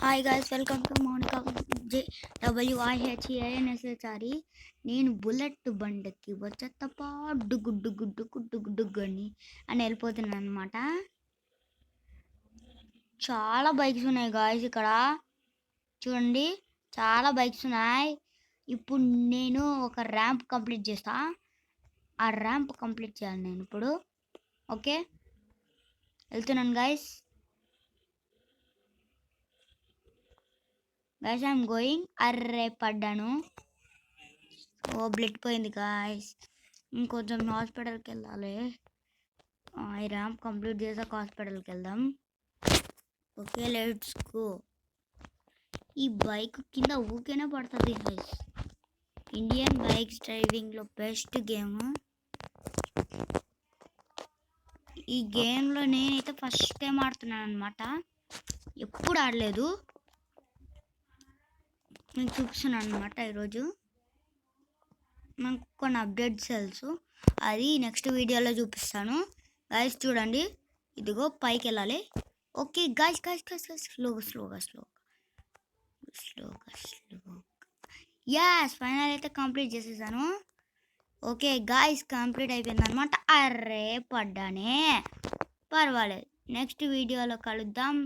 Hi guys, welcome to Monika WIHEANSHRE. నేను bullet బండికి వచ్చే తప్ప డుగ్గు డుగ్గు డుగ్గు డుగ్గు డుగ్గు అని వెళ్ళిపోతున్నాను అనమాట. చాలా బైక్స్ ఉన్నాయి గాయస్, ఇక్కడ చూడండి, చాలా బైక్స్ ఉన్నాయి. ఇప్పుడు నేను ఒక ర్యాంప్ కంప్లీట్ చేస్తా. ఆ ర్యాంప్ కంప్లీట్ చేయాలి నేను ఇప్పుడు. ఓకే, వెళ్తున్నాను గైస్. Guys I'm going. అర్రే పడ్డాను. ఓ బ్లడ్ పోయింది గాయస్. ఇంకొంచెం హాస్పిటల్కి వెళ్ళాలి. ఈ ర్యాంప్ కంప్లీట్ చేసాక హాస్పిటల్కి వెళ్దాం. Okay, let's go. ఈ బైక్ కింద ఊకేనే పడుతుంది గైస్. ఇండియన్ బైక్స్ డ్రైవింగ్లో బెస్ట్ గేమ్. ఈ గేమ్లో నేనైతే ఫస్ట్ టైం ఆడుతున్నాను అనమాట. ఎప్పుడు ఆడలేదు. నేను చూపిస్తున్నాను అనమాట ఈరోజు. నాకు కొన్ని అప్డేట్స్ తెలుసు, అది నెక్స్ట్ వీడియోలో చూపిస్తాను. గైస్ చూడండి, ఇదిగో పైకి వెళ్ళాలి. Okay guys guys guys guys స్లోగా స్లోగా స్లోగా స్లోగా స్లోగా యాస్ ఫైనల్ అయితే కంప్లీట్ చేసేసాను. ఓకే గాయస్, కంప్లీట్ అయిపోయింది అనమాట. అర్రే పడ్డానే, పర్వాలేదు. నెక్స్ట్ వీడియోలో కలుద్దాం.